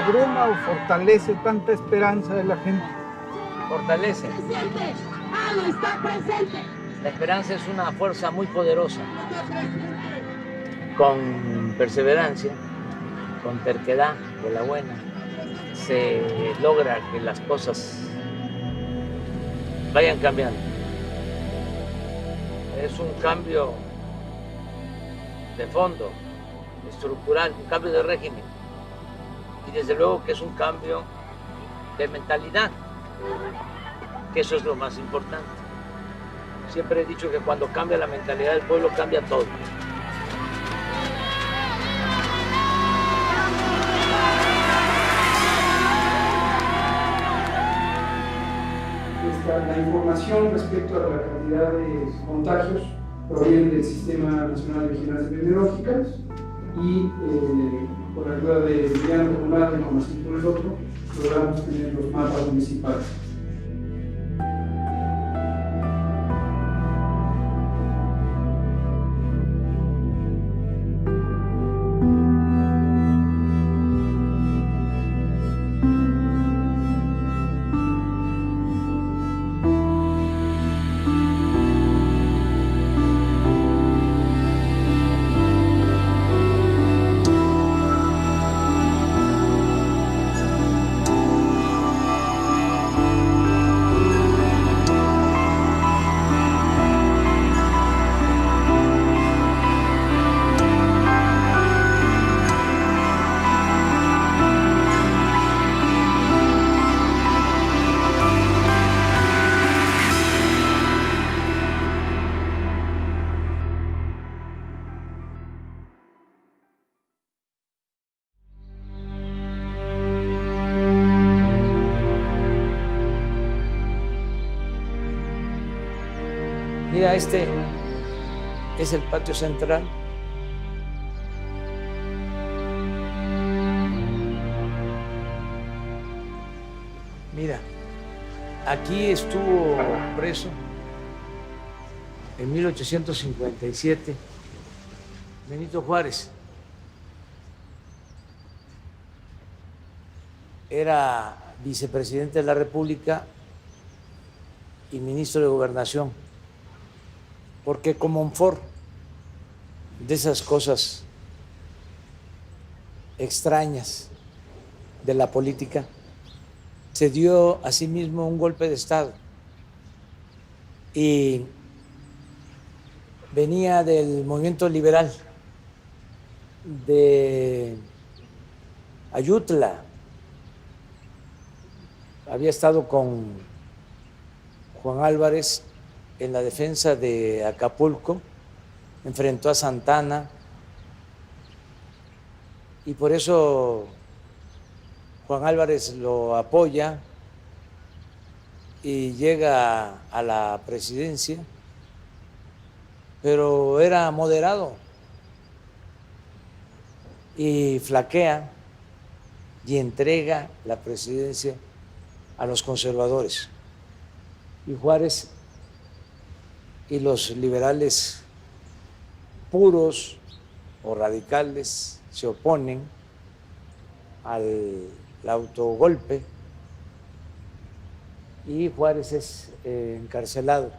abruma o fortalece tanta esperanza de la gente? Fortalece. La esperanza es una fuerza muy poderosa. Con perseverancia, con terquedad de la buena, se logra que las cosas vayan cambiando. Es un cambio de fondo, estructural, un cambio de régimen. Y desde luego que es un cambio de mentalidad, que eso es lo más importante. Siempre he dicho que cuando cambia la mentalidad del pueblo, cambia todo. La información respecto a la cantidad de contagios proviene del Sistema Nacional de Vigilancia Epidemiológica y por ayuda de Emiliano Comunal y con el otro, logramos tener los mapas municipales. Mira, este es el patio central. Mira, aquí estuvo preso en 1857 Benito Juárez. Era vicepresidente de la República y ministro de Gobernación, porque Comonfort, de esas cosas extrañas de la política, se dio a sí mismo un golpe de Estado y venía del movimiento liberal de Ayutla. Había estado con Juan Álvarez en la defensa de Acapulco, enfrentó a Santana y por eso Juan Álvarez lo apoya y llega a la presidencia, pero era moderado y flaquea y entrega la presidencia a los conservadores. Y Juárez y los liberales puros o radicales se oponen al autogolpe y Juárez es encarcelado.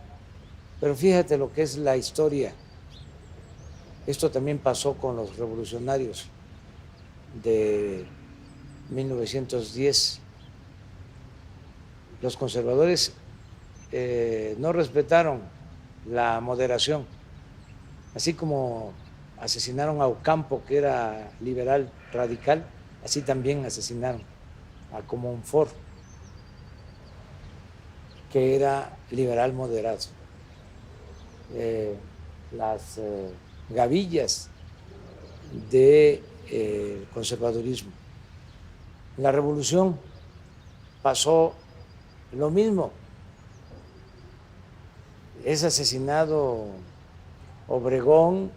Pero fíjate lo que es la historia. Esto también pasó con los revolucionarios de 1910. Los conservadores no respetaron la moderación, así como asesinaron a Ocampo, que era liberal radical, así también asesinaron a Comonfort, que era liberal moderado. Las gavillas de conservadurismo. En la revolución pasó lo mismo. Es asesinado Obregón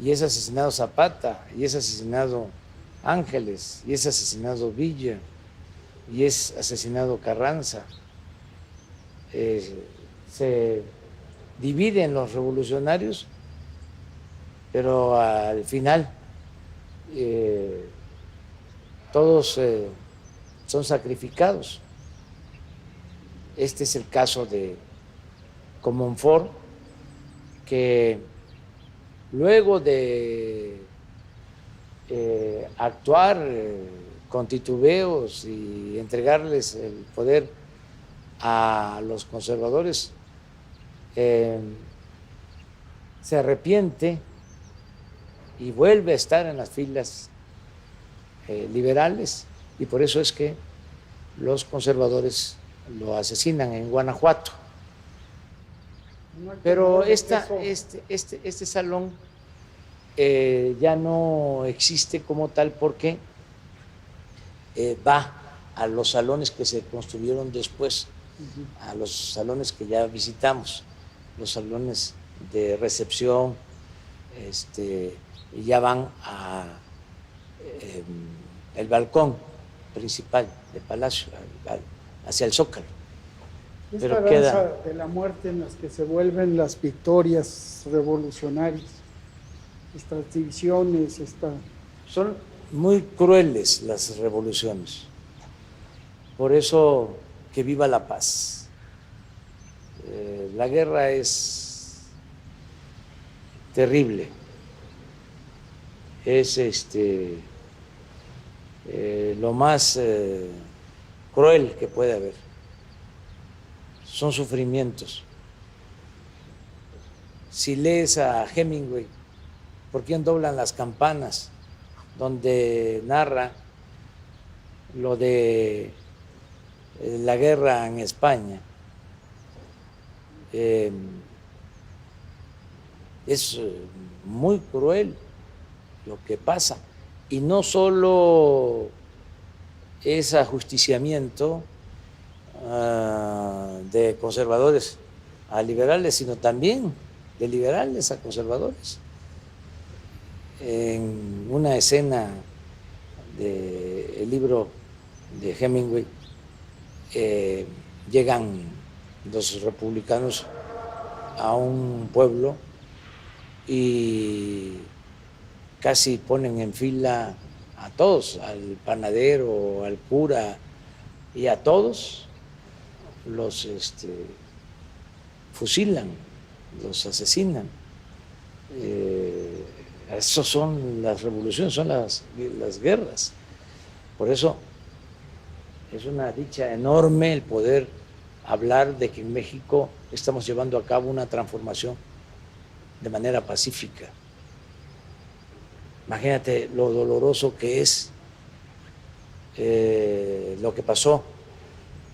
y es asesinado Zapata y es asesinado Ángeles y es asesinado Villa y es asesinado Carranza. Se dividen los revolucionarios, pero al final todos son sacrificados. Este es el caso de Comonfort, que luego de actuar con titubeos y entregarles el poder a los conservadores, se arrepiente y vuelve a estar en las filas liberales, y por eso es que los conservadores lo asesinan en Guanajuato. Pero este salón ya no existe como tal, porque va a los salones que se construyeron después, a los salones que ya visitamos, los salones de recepción, y ya van a el balcón principal del Palacio, hacia el Zócalo. Esta Pero danza queda de la muerte en las que se vuelven las victorias revolucionarias, estas divisiones, son muy crueles las revoluciones. Por eso que viva la paz. La guerra es terrible. Es lo más cruel que puede haber. Son sufrimientos. Si lees a Hemingway, ¿por quién doblan las campanas?, donde narra lo de la guerra en España, es muy cruel lo que pasa, y no solo es ajusticiamiento de conservadores a liberales, sino también de liberales a conservadores. En una escena del libro de Hemingway, llegan los republicanos a un pueblo y casi ponen en fila a todos, al panadero, al cura, y a todos los fusilan, los asesinan. Esas son las revoluciones, son las guerras. Por eso es una dicha enorme el poder hablar de que en México estamos llevando a cabo una transformación de manera pacífica. Imagínate lo doloroso que es lo que pasó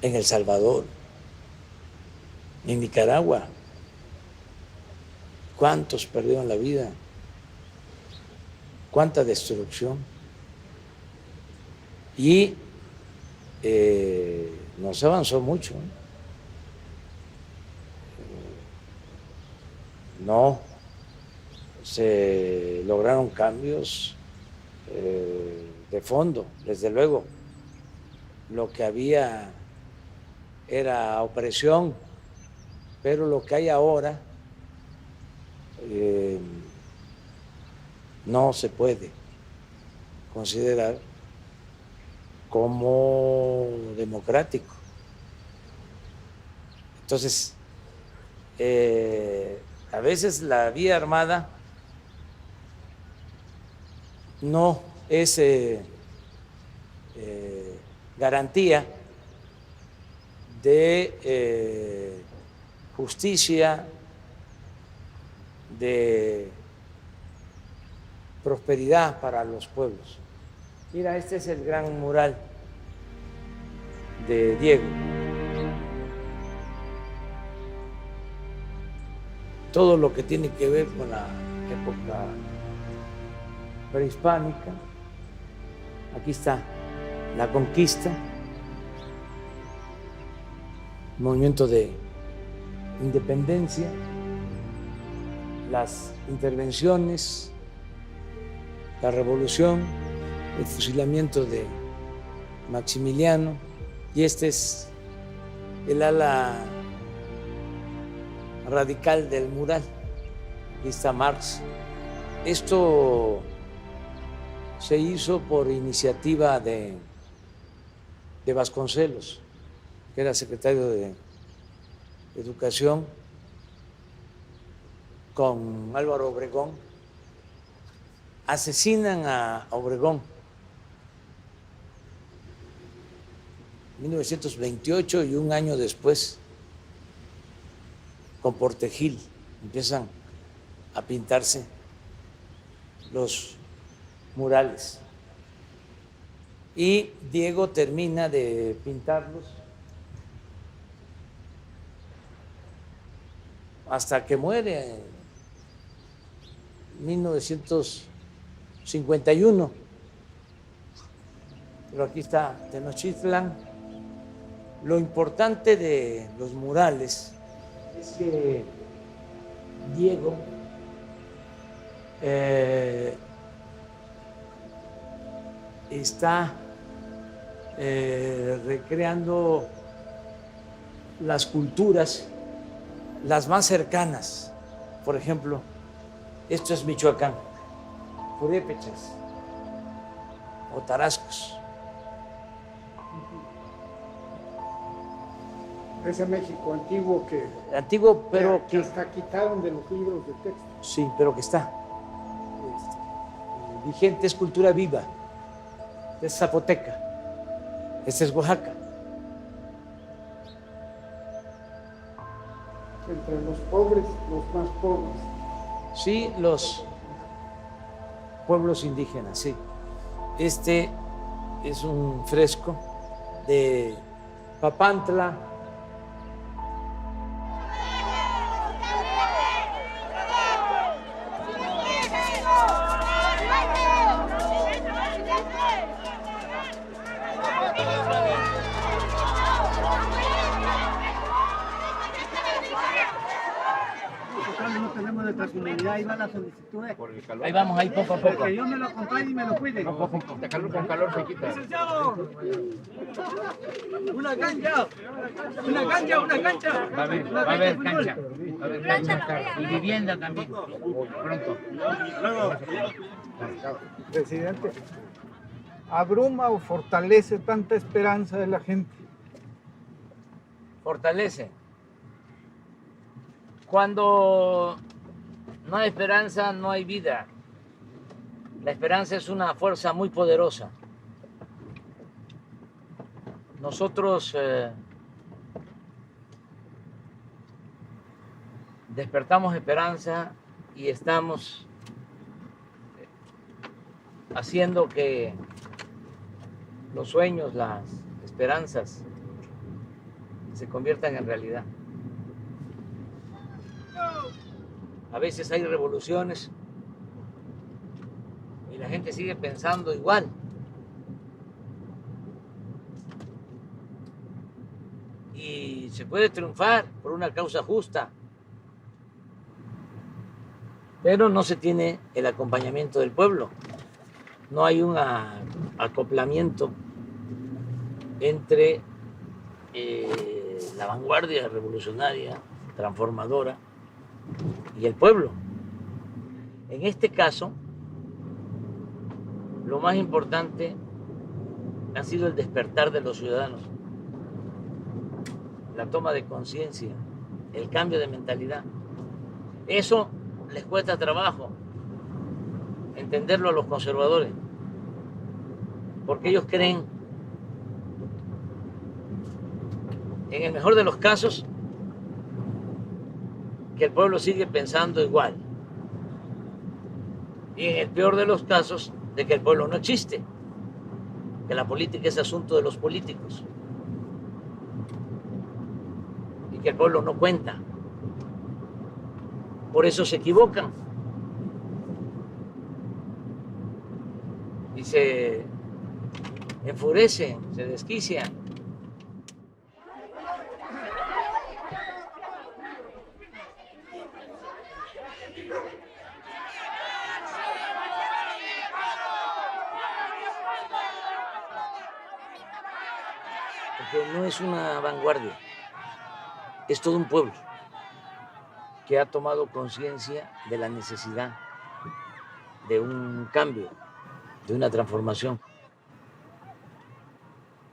en El Salvador, en Nicaragua. ¿Cuántos perdieron la vida? ¿Cuánta destrucción? Y no se avanzó mucho. No se lograron cambios de fondo, desde luego. Lo que había era opresión, pero lo que hay ahora no se puede considerar como democrático. Entonces, a veces la vía armada no es garantía de justicia, de prosperidad para los pueblos. Mira, este es el gran mural de Diego. Todo lo que tiene que ver con la época prehispánica. Aquí está la conquista, movimiento de independencia, las intervenciones, la revolución, el fusilamiento de Maximiliano, y este es el ala radical del mural. Aquí está Marx. Esto se hizo por iniciativa de de Vasconcelos, que era secretario de Educación, con Álvaro Obregón, asesinan a Obregón en 1928 y un año después, con Portegil, empiezan a pintarse los murales. Y Diego termina de pintarlos hasta que muere en 1951. Pero aquí está Tenochtitlan. Lo importante de los murales es que Diego está recreando las culturas, las más cercanas. Por ejemplo, esto es Michoacán, purépechas o tarascos. Ese México antiguo que, Antiguo, pero que hasta quitaron de los libros de texto. sí, pero que está vigente, es cultura viva. Es zapoteca, este es Oaxaca. Entre los pobres, los más pobres. Sí, los pueblos indígenas, sí. Este es un fresco de Papantla. No tenemos nuestra comunidad, ahí van las solicitudes. Ahí vamos, ahí poco a poco. Que Dios me lo acompañe y me lo cuide. Con calor se quita. ¡Licenciado! ¡Una cancha! ¡Una cancha! ¡Una cancha! Va a haber cancha. Va a haber cancha. Y vivienda también. Pronto. Presidente, ¿abruma o fortalece tanta esperanza de la gente? Fortalece. Cuando no hay esperanza, no hay vida. La esperanza es una fuerza muy poderosa. Nosotros despertamos esperanza y estamos haciendo que los sueños, las esperanzas se conviertan en realidad. A veces hay revoluciones y la gente sigue pensando igual. Y se puede triunfar por una causa justa, pero no se tiene el acompañamiento del pueblo. No hay un acoplamiento entre la vanguardia revolucionaria, transformadora, y el pueblo. En este caso, lo más importante ha sido el despertar de los ciudadanos, la toma de conciencia, el cambio de mentalidad. Eso les cuesta trabajo entenderlo a los conservadores, porque ellos creen, en el mejor de los casos, que el pueblo sigue pensando igual. Y en el peor de los casos, de que el pueblo no existe, que la política es asunto de los políticos y que el pueblo no cuenta. Por eso se equivocan y se enfurecen, se desquician. Porque no es una vanguardia, es todo un pueblo que ha tomado conciencia de la necesidad de un cambio, de una transformación.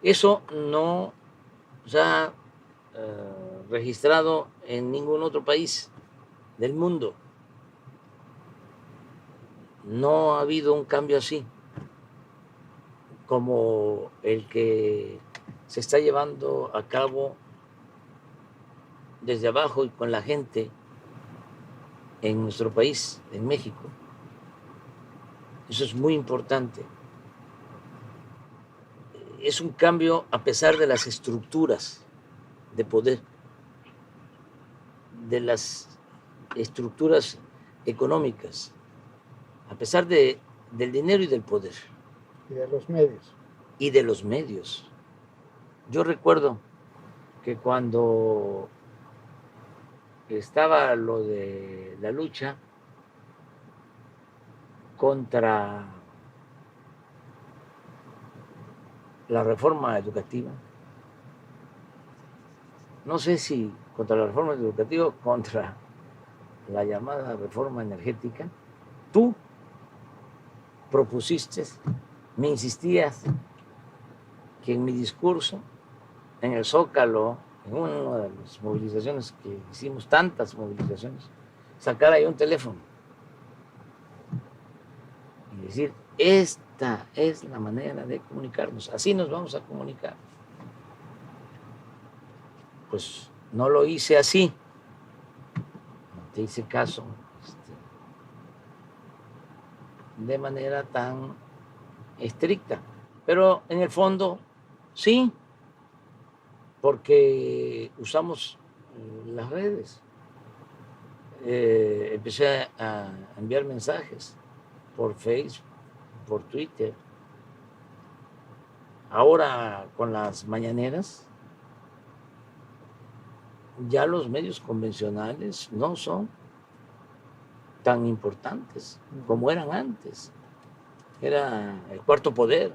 Eso no se ha registrado en ningún otro país del mundo. No ha habido un cambio así como el que se está llevando a cabo desde abajo y con la gente en nuestro país, en México. Eso es muy importante. Es un cambio a pesar de las estructuras de poder, de las estructuras económicas, a pesar del dinero y del poder. Y de los medios. Y de los medios. Yo recuerdo que cuando estaba lo de la lucha contra la reforma educativa, no sé si contra la reforma educativa o contra la llamada reforma energética, tú propusiste, me insistías que en mi discurso, en el Zócalo, en una de las movilizaciones que hicimos, tantas movilizaciones, sacar ahí un teléfono y decir, esta es la manera de comunicarnos, así nos vamos a comunicar. Pues no lo hice así, no te hice caso de manera tan estricta, pero en el fondo sí, porque usamos las redes. Empecé a enviar mensajes por Facebook, por Twitter. Ahora con las mañaneras, ya los medios convencionales no son tan importantes como eran antes. Era el cuarto poder.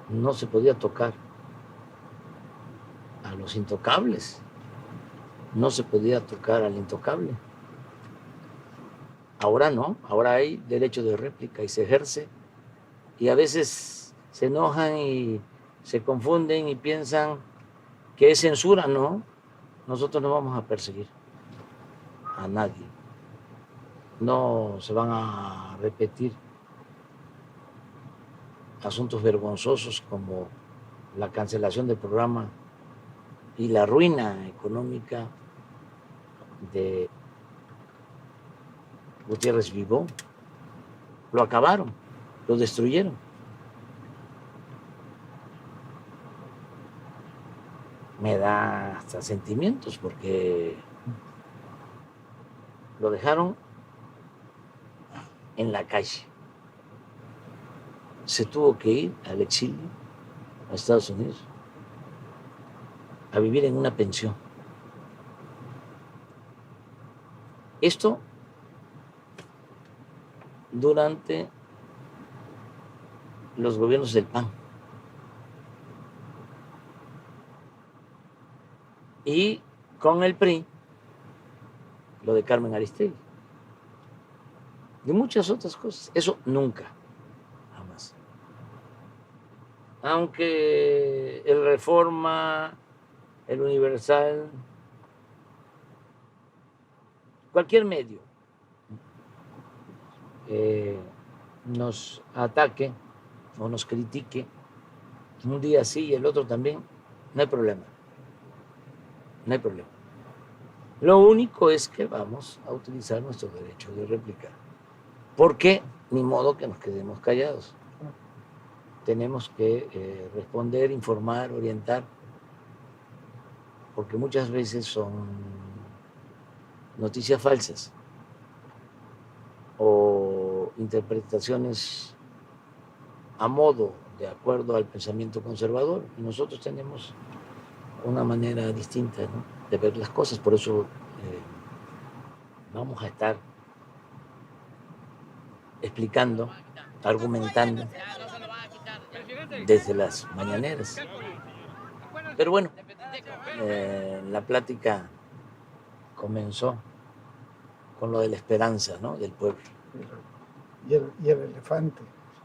No se podía tocar a los intocables. No se podía tocar al intocable. Ahora no, ahora hay derecho de réplica y se ejerce. Y a veces se enojan y se confunden y piensan que es censura. No, nosotros no vamos a perseguir a nadie. No se van a repetir asuntos vergonzosos como la cancelación del programa y la ruina económica de Gutiérrez Vivó. Lo acabaron, lo destruyeron. Me da hasta sentimientos porque lo dejaron en la calle. Se tuvo que ir al exilio a Estados Unidos a vivir en una pensión. Esto durante los gobiernos del PAN. Y con el PRI, lo de Carmen Aristegui. De muchas otras cosas. Eso nunca, jamás. Aunque el Reforma, el Universal, cualquier medio nos ataque o nos critique, un día sí y el otro también, no hay problema. No hay problema. Lo único es que vamos a utilizar nuestro derecho de réplica. Porque ni modo que nos quedemos callados. Tenemos que responder, informar, orientar, porque muchas veces son noticias falsas o interpretaciones a modo, de acuerdo al pensamiento conservador. Y nosotros tenemos una manera distinta, ¿no?, de ver las cosas. Por eso vamos a estar explicando, argumentando desde las mañaneras. Pero bueno, la plática comenzó con lo de la esperanza, ¿no?, del pueblo. Y el elefante.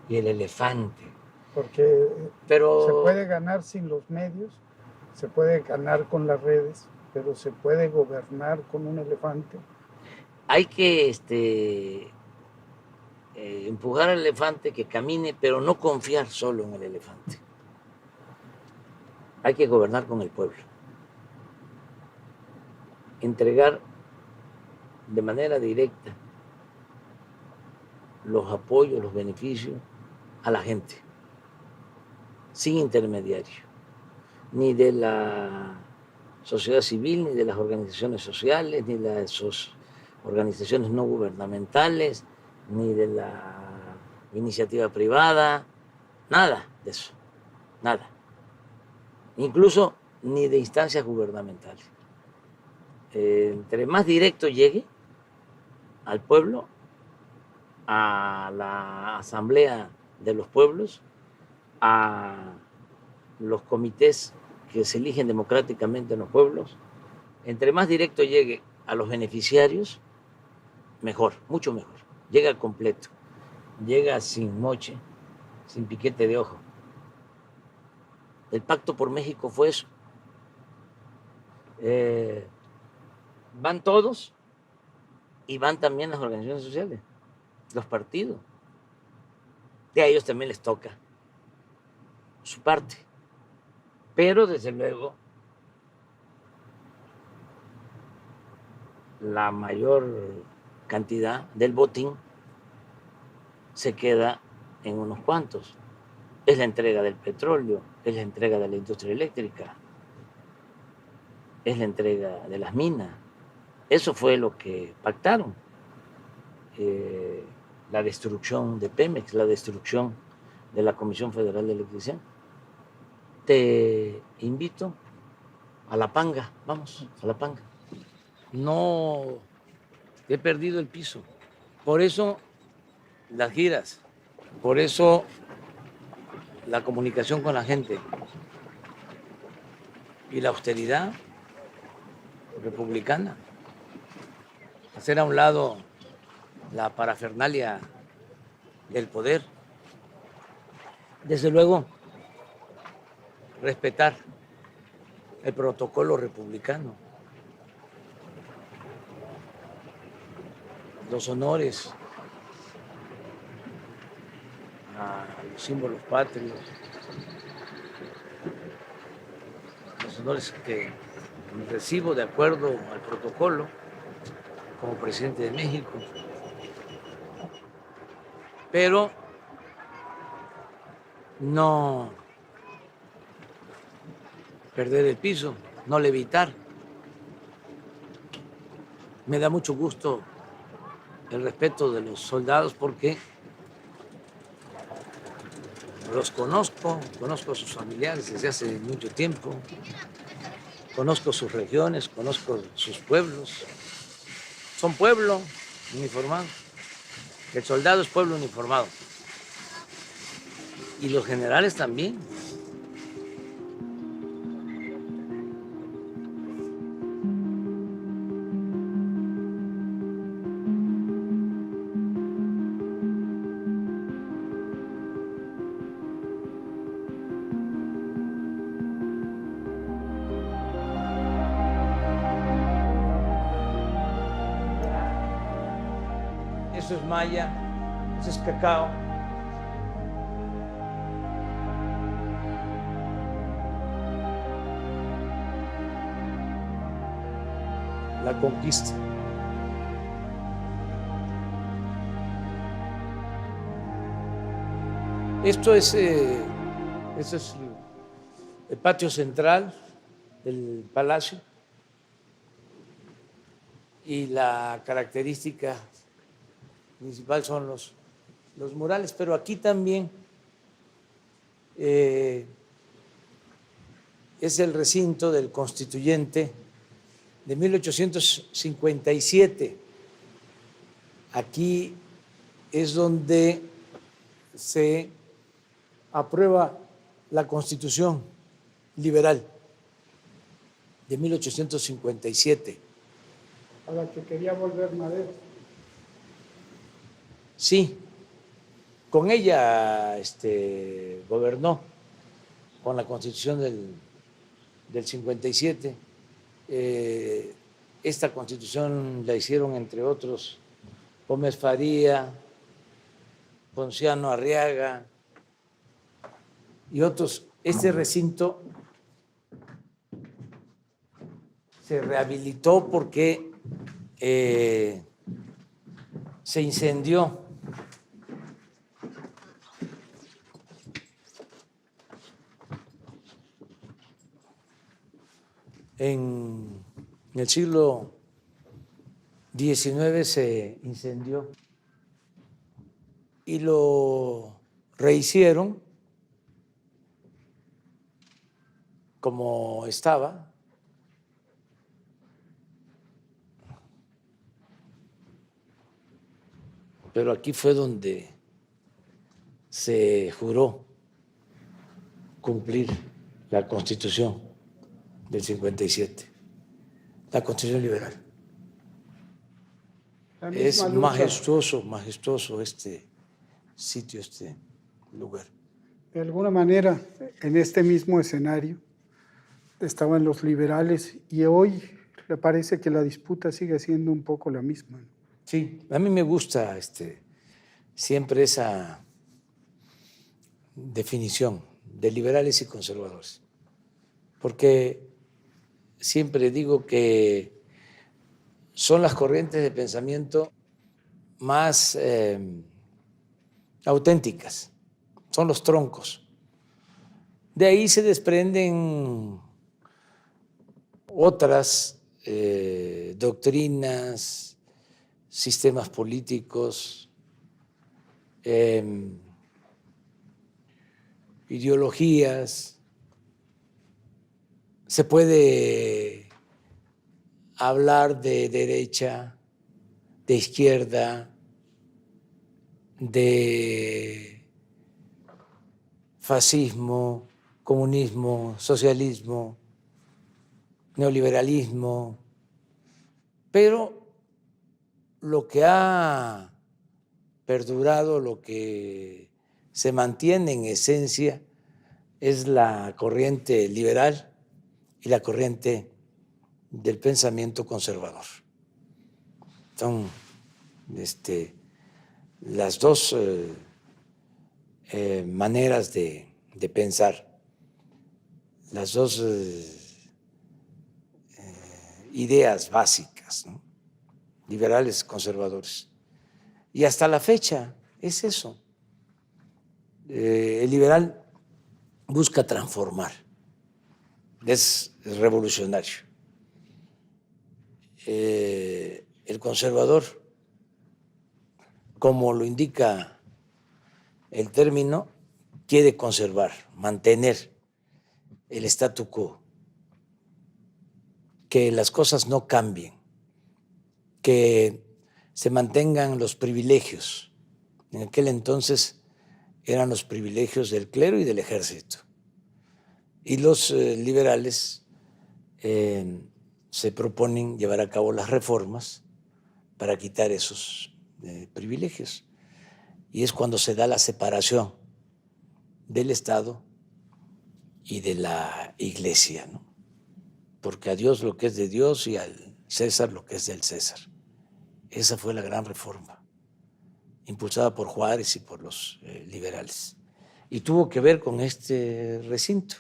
Y el elefante. porque Pero se puede ganar sin los medios, se puede ganar con las redes, pero se puede gobernar con un elefante. hay que empujar al elefante que camine, pero no confiar solo en el elefante. Hay que gobernar con el pueblo. Entregar de manera directa los apoyos, los beneficios a la gente, sin intermediario, ni de la sociedad civil, ni de las organizaciones sociales, ni de las organizaciones no gubernamentales, ni de la iniciativa privada, nada de eso, nada. Incluso ni de instancias gubernamentales. Entre más directo llegue al pueblo, a la asamblea de los pueblos, a los comités que se eligen democráticamente en los pueblos, entre más directo llegue a los beneficiarios, mejor, mucho mejor. Llega completo, llega sin moche, sin piquete de ojo. El Pacto por México fue eso. Van todos y van también las organizaciones sociales, los partidos. Y a ellos también les toca su parte. Pero desde luego la mayor cantidad del botín se queda en unos cuantos. Es la entrega del petróleo, es la entrega de la industria eléctrica, es la entrega de las minas. Eso fue lo que pactaron. La destrucción de Pemex, la destrucción de la Comisión Federal de Electricidad. Te invito a la panga, vamos, a la panga. No he perdido el piso. Por eso las giras, por eso la comunicación con la gente y la austeridad republicana. Hacer a un lado la parafernalia del poder. Desde luego, respetar el protocolo republicano, los honores a los símbolos patrios, los honores que recibo de acuerdo al protocolo como presidente de México, pero no perder el piso, no levitar. Me da mucho gusto el respeto de los soldados porque los conozco a sus familiares desde hace mucho tiempo, conozco sus regiones, conozco sus pueblos. Son pueblo uniformado. El soldado es pueblo uniformado. Y los generales también. Eso es maya, eso es cacao. La conquista. Esto es el patio central del palacio y la característica principal son los murales, pero aquí también es el recinto del Constituyente de 1857. Aquí es donde se aprueba la Constitución liberal de 1857. A la que quería volver Madero. Sí, con ella gobernó con la Constitución del 57. Esta Constitución la hicieron, entre otros, Gómez Faría, Ponciano Arriaga y otros. Este recinto se rehabilitó porque se incendió en el siglo XIX, se incendió y lo rehicieron como estaba. Pero aquí fue donde se juró cumplir la Constitución del 57, la Constitución liberal. Es majestuoso este sitio, este lugar. De alguna manera, en este mismo escenario estaban los liberales y hoy le parece que la disputa sigue siendo un poco la misma, ¿no? Sí, a mí me gusta siempre esa definición de liberales y conservadores, porque siempre digo que son las corrientes de pensamiento más auténticas, son los troncos. De ahí se desprenden otras doctrinas, sistemas políticos, ideologías. Se puede hablar de derecha, de izquierda, de fascismo, comunismo, socialismo, neoliberalismo, pero lo que ha perdurado, lo que se mantiene en esencia, es la corriente liberal y la corriente del pensamiento conservador. Son las dos maneras de pensar, las dos ideas básicas, ¿no? Liberales, conservadores. Y hasta la fecha es eso. El liberal busca transformar, es revolucionario. El conservador, como lo indica el término, quiere conservar, mantener el statu quo, que las cosas no cambien, que se mantengan los privilegios. En aquel entonces eran los privilegios del clero y del ejército. Y los liberales se proponen llevar a cabo las reformas para quitar esos privilegios. Y es cuando se da la separación del Estado y de la Iglesia, ¿no? Porque a Dios lo que es de Dios y al César lo que es del César. Esa fue la gran reforma, impulsada por Juárez y por los liberales. Y tuvo que ver con este recinto.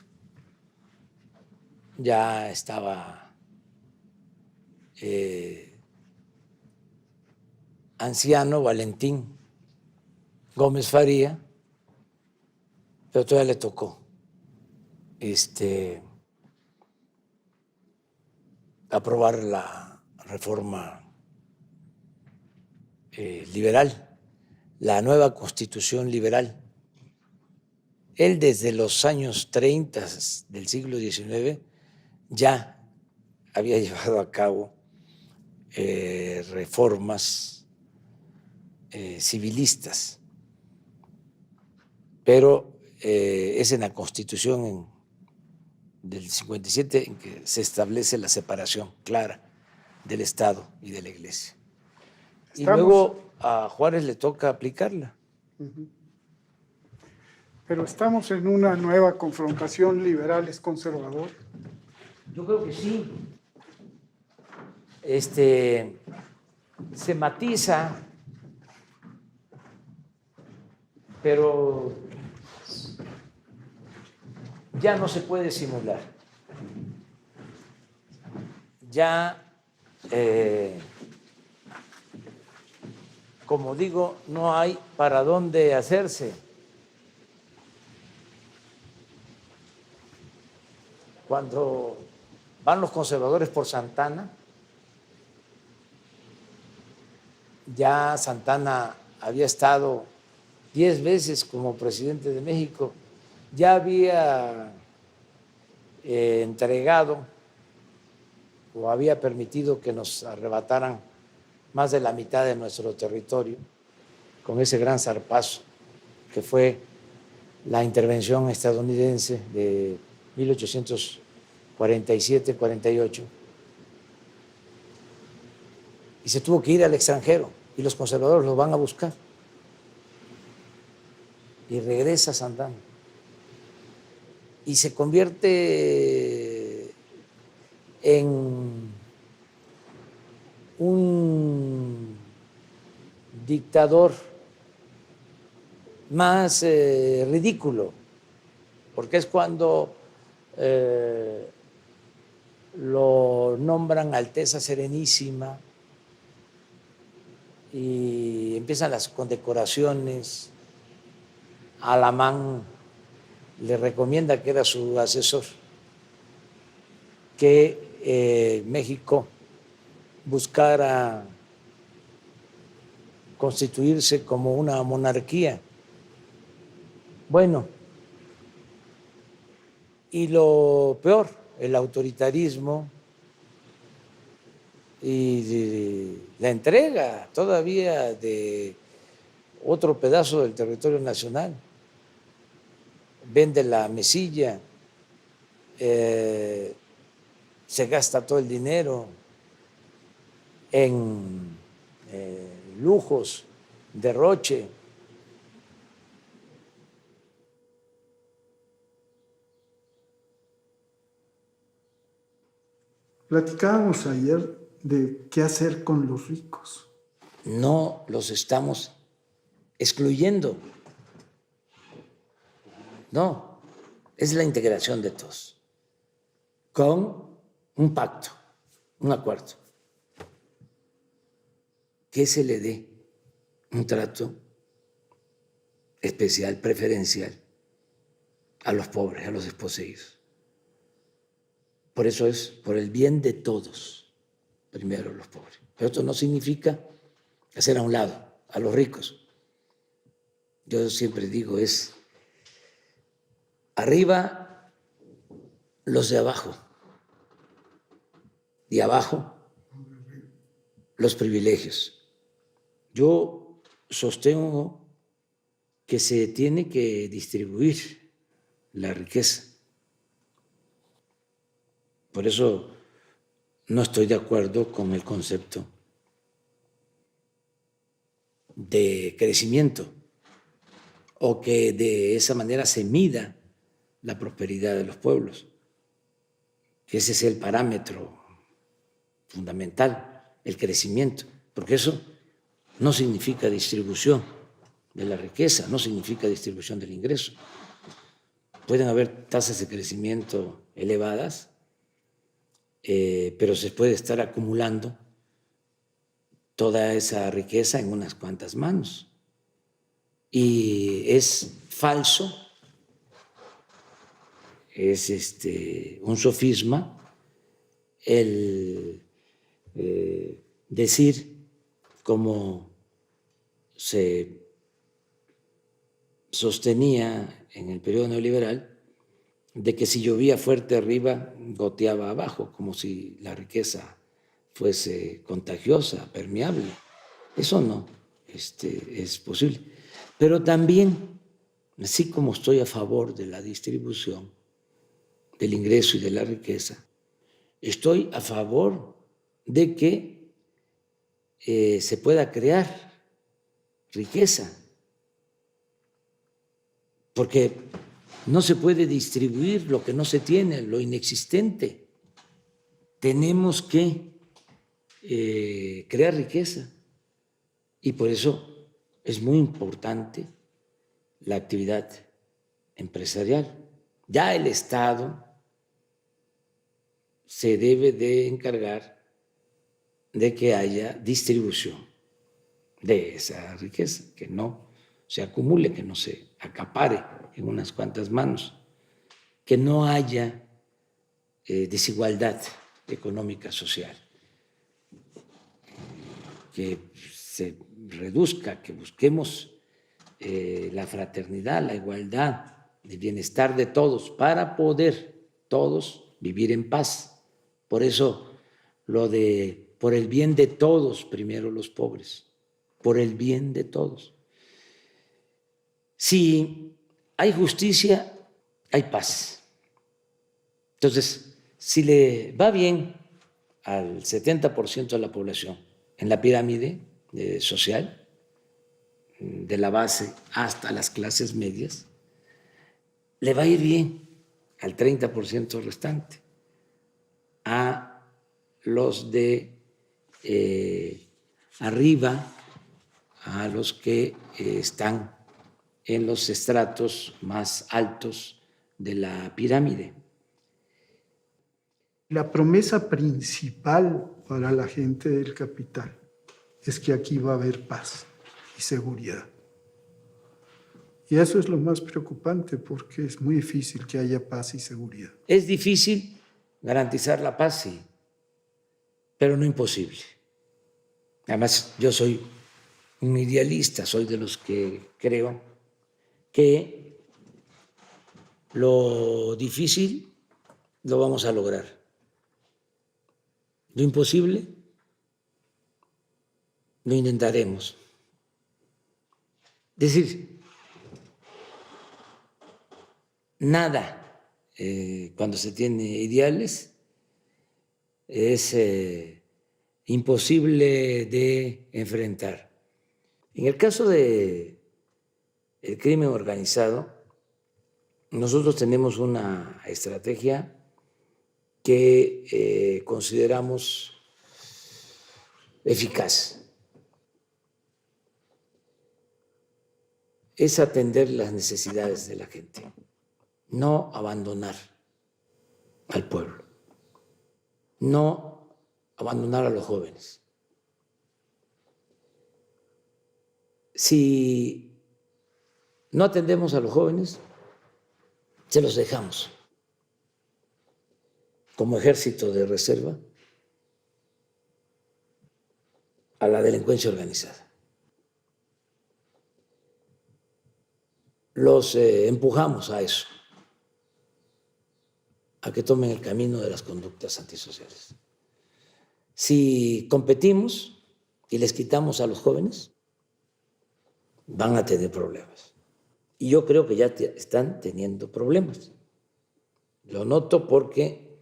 Ya estaba anciano Valentín Gómez Faría, pero todavía le tocó aprobar la reforma liberal, la nueva Constitución liberal. Él desde los años 30 del siglo XIX ya había llevado a cabo reformas civilistas, pero es en la Constitución del 57 en que se establece la separación clara del Estado y de la Iglesia. Y luego a Juárez le toca aplicarla. Pero estamos en una nueva confrontación liberales-conservadores. Yo creo que sí. Se matiza, pero ya no se puede simular. Ya, como digo, no hay para dónde hacerse. Cuando van los conservadores por Santana, ya Santana había estado 10 veces como presidente de México, ya había entregado o había permitido que nos arrebataran más de la mitad de nuestro territorio con ese gran zarpazo que fue la intervención estadounidense de 1847-48, y se tuvo que ir al extranjero y los conservadores lo van a buscar y regresa Santana y se convierte en un dictador más ridículo, porque es cuando lo nombran Alteza Serenísima y empiezan las condecoraciones. Alamán le recomienda, que era su asesor, que México buscara constituirse como una monarquía. Bueno, y lo peor, el autoritarismo y la entrega todavía de otro pedazo del territorio nacional. Vende la mesilla, se gasta todo el dinero en lujos, derroche. Platicábamos ayer de qué hacer con los ricos. No los estamos excluyendo. No, es la integración de todos, con un pacto, un acuerdo, que se le dé un trato especial, preferencial a los pobres, a los desposeídos. Por eso es por el bien de todos, primero los pobres. Pero esto no significa hacer a un lado a los ricos. Yo siempre digo, es arriba los de abajo y abajo los privilegios. Yo sostengo que se tiene que distribuir la riqueza. Por eso no estoy de acuerdo con el concepto de crecimiento o que de esa manera se mida la prosperidad de los pueblos, que ese es el parámetro fundamental, el crecimiento, porque eso no significa distribución de la riqueza, no significa distribución del ingreso. Pueden haber tasas de crecimiento elevadas, pero se puede estar acumulando toda esa riqueza en unas cuantas manos. Y es falso, es un sofisma el decir, como se sostenía en el periodo neoliberal, de que si llovía fuerte arriba, goteaba abajo, como si la riqueza fuese contagiosa, permeable. Eso no es posible. Pero también, así como estoy a favor de la distribución del ingreso y de la riqueza, estoy a favor de que se pueda crear riqueza. porque no se puede distribuir lo que no se tiene, lo inexistente. Tenemos que crear riqueza y por eso es muy importante la actividad empresarial. Ya el Estado se debe de encargar de que haya distribución de esa riqueza, que no se acumule, que no se acapare en unas cuantas manos, que no haya desigualdad económica social, que se reduzca, que busquemos la fraternidad, la igualdad, el bienestar de todos para poder todos vivir en paz. Por eso lo de por el bien de todos, primero los pobres, por el bien de todos. Si hay justicia, hay paz. Entonces, si le va bien al 70% de la población en la pirámide social, de la base hasta las clases medias, le va a ir bien al 30% restante, a los de arriba, a los que están en los estratos más altos de la pirámide. La promesa principal para la gente del capital es que aquí va a haber paz y seguridad. Y eso es lo más preocupante porque es muy difícil que haya paz y seguridad. Es difícil garantizar la paz, sí, pero no imposible. Además, yo soy un idealista, soy de los que creo que lo difícil lo vamos a lograr. Lo imposible lo intentaremos. Es decir, nada cuando se tiene ideales es imposible de enfrentar. En el caso del crimen organizado, nosotros tenemos una estrategia que consideramos eficaz. Es atender las necesidades de la gente, no abandonar al pueblo, no abandonar a los jóvenes. Si no atendemos a los jóvenes, se los dejamos como ejército de reserva a la delincuencia organizada. Los empujamos a eso, a que tomen el camino de las conductas antisociales. Si competimos y les quitamos a los jóvenes, van a tener problemas. Y yo creo que ya están teniendo problemas. Lo noto porque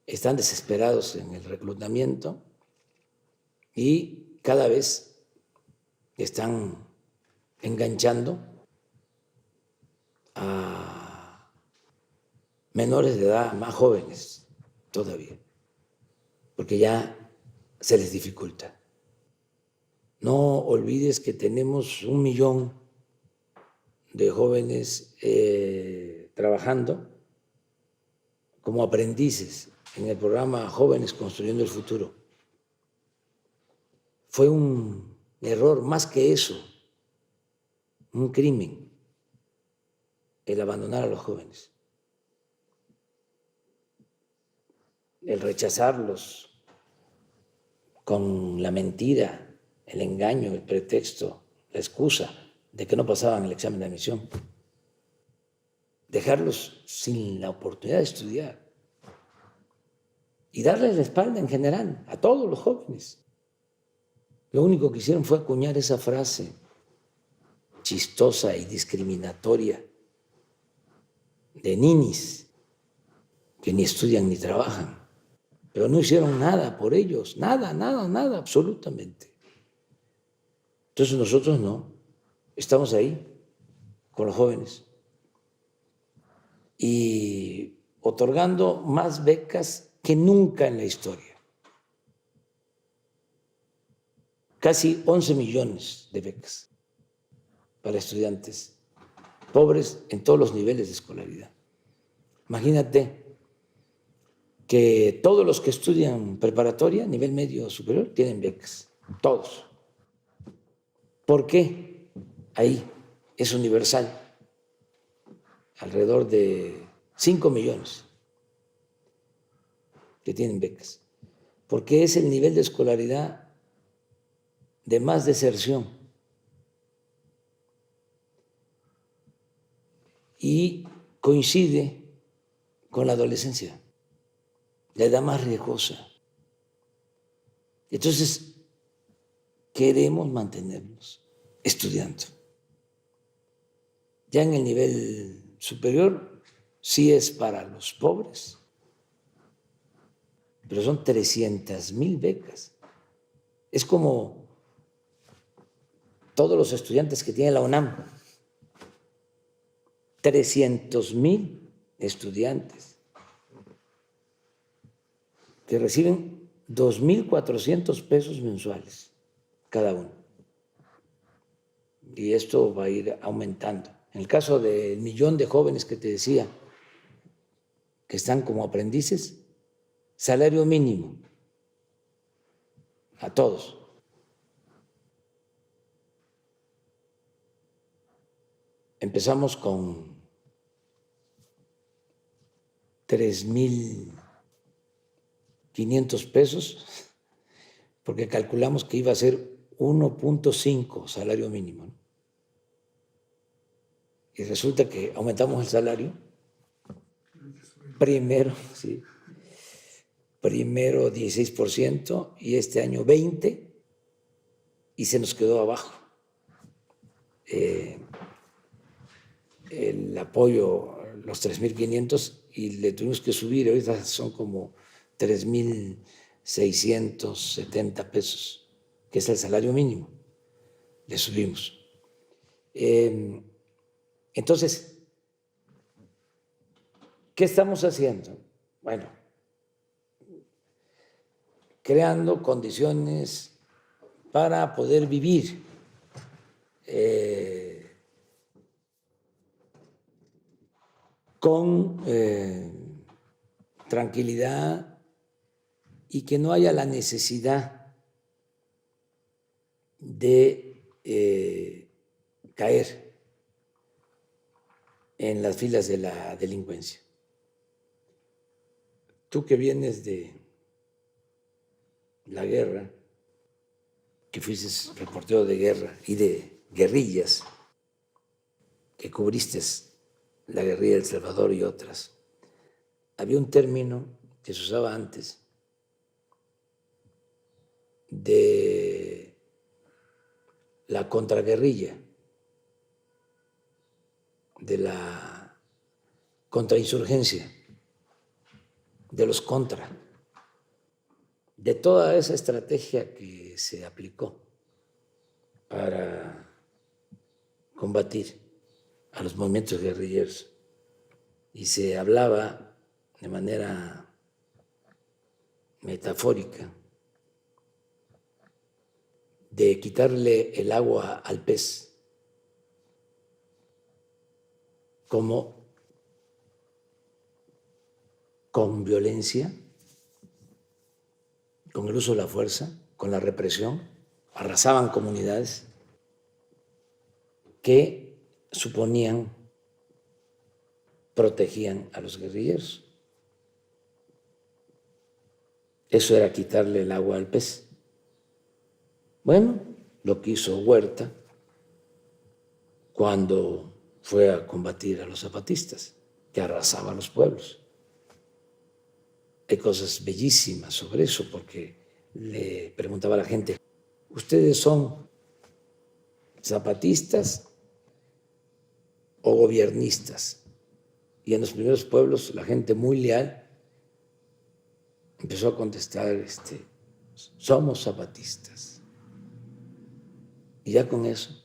están desesperados en el reclutamiento y cada vez están enganchando a menores de edad, más jóvenes todavía, porque ya se les dificulta. No olvides que tenemos 1 millón de jóvenes trabajando como aprendices en el programa Jóvenes Construyendo el Futuro. Fue un error, más que eso, un crimen, el abandonar a los jóvenes, el rechazarlos con la mentira, el engaño, el pretexto, la excusa de que no pasaban el examen de admisión, dejarlos sin la oportunidad de estudiar y darles la espalda en general a todos los jóvenes. Lo único que hicieron fue acuñar esa frase chistosa y discriminatoria de ninis que ni estudian ni trabajan, pero no hicieron nada por ellos, nada, absolutamente. Entonces nosotros no, estamos ahí con los jóvenes y otorgando más becas que nunca en la historia. Casi 11 millones de becas para estudiantes pobres en todos los niveles de escolaridad. Imagínate que todos los que estudian preparatoria, nivel medio superior, tienen becas, todos. ¿Por qué? Ahí es universal, alrededor de 5 millones que tienen becas, porque es el nivel de escolaridad de más deserción y coincide con la adolescencia, la edad más riesgosa. Entonces, queremos mantenernos estudiando. Ya en el nivel superior sí es para los pobres, pero son 300,000 becas. Es como todos los estudiantes que tiene la UNAM, 300,000 estudiantes que reciben 2,400 pesos mensuales cada uno. Y esto va a ir aumentando. En el caso del millón de jóvenes que te decía, que están como aprendices, salario mínimo a todos. Empezamos con 3,500 pesos, porque calculamos que iba a ser 1.5 salario mínimo, ¿no? Y resulta que aumentamos el salario primero, sí, primero 16% y este año 20%, y se nos quedó abajo el apoyo, los 3,500, y le tuvimos que subir, ahorita son como 3,670 pesos, que es el salario mínimo, le subimos. Entonces, ¿qué estamos haciendo? Bueno, creando condiciones para poder vivir con tranquilidad y que no haya la necesidad de caer en las filas de la delincuencia. Tú que vienes de la guerra, que fuiste reportero de guerra y de guerrillas, que cubriste la guerrilla de El Salvador y otras, había un término que se usaba antes de la contraguerrilla, de la contrainsurgencia, de los contra, de toda esa estrategia que se aplicó para combatir a los movimientos guerrilleros. Y se hablaba de manera metafórica de quitarle el agua al pez, como con violencia, con el uso de la fuerza, con la represión, arrasaban comunidades que suponían protegían a los guerrilleros. Eso era quitarle el agua al pez. Bueno, lo que hizo Huerta cuando fue a combatir a los zapatistas, que arrasaban los pueblos. Hay cosas bellísimas sobre eso, porque le preguntaba a la gente, ¿ustedes son zapatistas o gobiernistas? Y en los primeros pueblos la gente muy leal empezó a contestar, somos zapatistas. Y ya con eso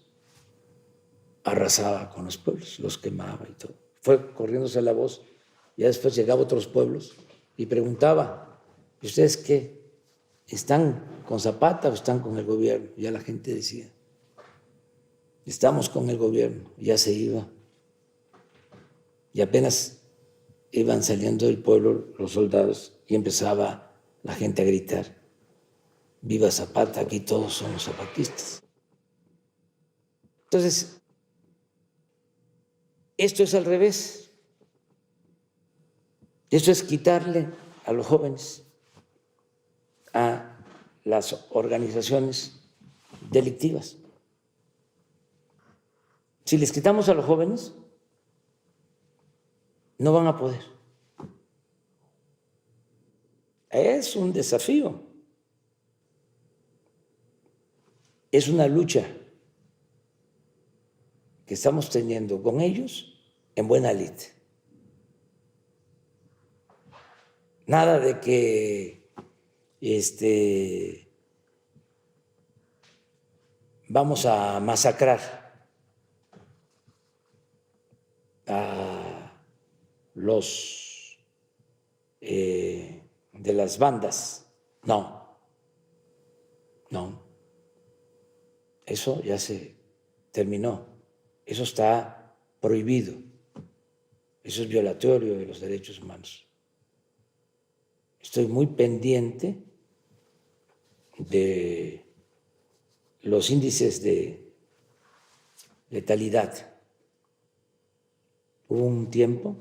arrasaba con los pueblos, los quemaba y todo. fue corriéndose la voz, ya después llegaba a otros pueblos y preguntaba, ¿y ustedes qué? ¿Están con Zapata o están con el gobierno? Ya la gente decía, estamos con el gobierno, ya se iba. Y apenas iban saliendo del pueblo los soldados y empezaba la gente a gritar, viva Zapata, aquí todos somos zapatistas. Entonces, esto es al revés. Esto es quitarle a los jóvenes, a las organizaciones delictivas. Si les quitamos a los jóvenes, no van a poder. Es un desafío. Es una lucha que estamos teniendo con ellos en buena lid. Nada de que vamos a masacrar a los de las bandas. No. Eso ya se terminó. Eso está prohibido. Eso es violatorio de los derechos humanos. Estoy muy pendiente de los índices de letalidad. Hubo un tiempo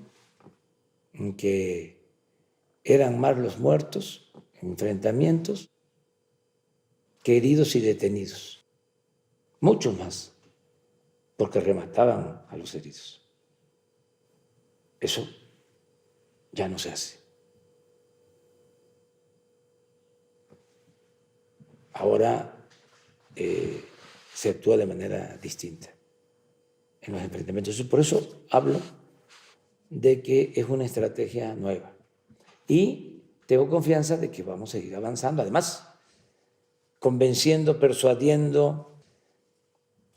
en que eran más los muertos en enfrentamientos que heridos y detenidos. Mucho más, porque remataban a los heridos. Eso ya no se hace. Ahora se actúa de manera distinta en los enfrentamientos. Por eso hablo de que es una estrategia nueva. Y tengo confianza de que vamos a seguir avanzando. Además, convenciendo, persuadiendo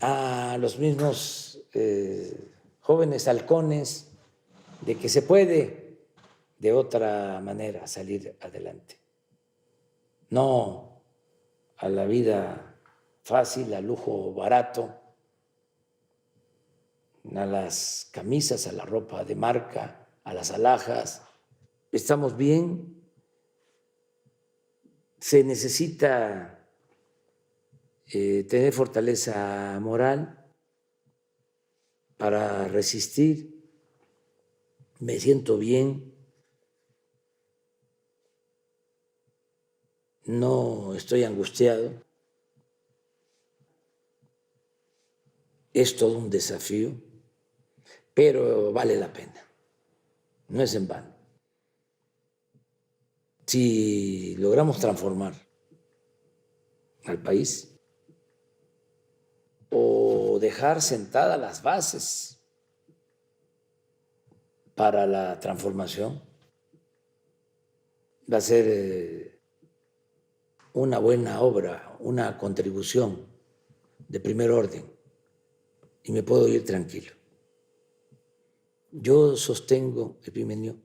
a los mismos jóvenes halcones de que se puede de otra manera salir adelante. No a la vida fácil, al lujo barato, a las camisas, a la ropa de marca, a las alhajas. Estamos bien. Se necesita tener fortaleza moral para resistir. Me siento bien. No estoy angustiado. Es todo un desafío, pero vale la pena. No es en vano. Si logramos transformar al país o dejar sentadas las bases para la transformación, va a ser una buena obra, una contribución de primer orden, y me puedo ir tranquilo. Yo sostengo, Epimenio,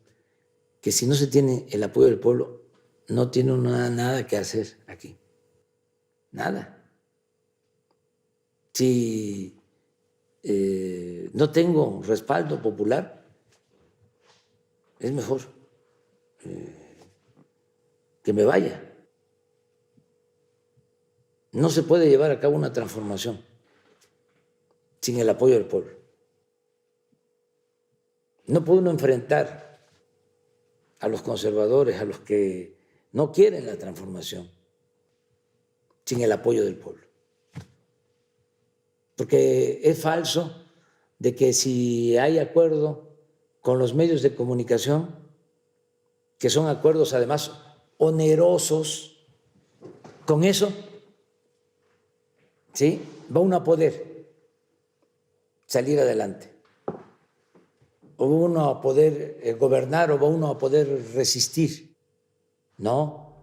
que si no se tiene el apoyo del pueblo, no tiene nada que hacer aquí. Nada. Si no tengo respaldo popular, es mejor que me vaya. No se puede llevar a cabo una transformación sin el apoyo del pueblo. No puede uno enfrentar a los conservadores, a los que no quieren la transformación, sin el apoyo del pueblo. Porque es falso de que si hay acuerdo con los medios de comunicación, que son acuerdos además onerosos, con eso, ¿sí?, va uno a poder salir adelante, o va uno a poder gobernar, o va uno a poder resistir. No.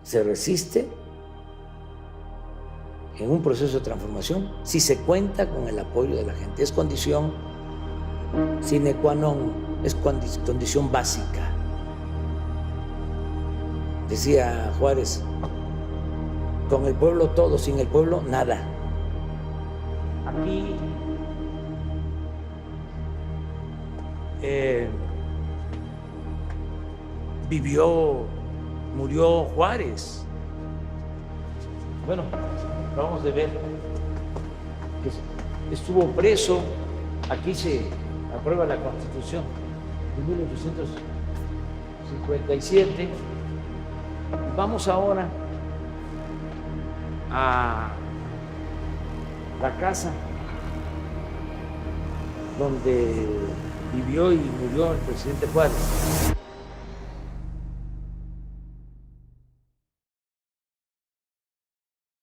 Se resiste en un proceso de transformación si se cuenta con el apoyo de la gente. Es condición sine qua non, es condición básica. Decía Juárez, con el pueblo todo, sin el pueblo nada. Aquí murió Juárez. Bueno, acabamos de ver que estuvo preso. Aquí se aprueba la Constitución de 1857. Vamos ahora a la casa donde vivió y murió el presidente Juárez.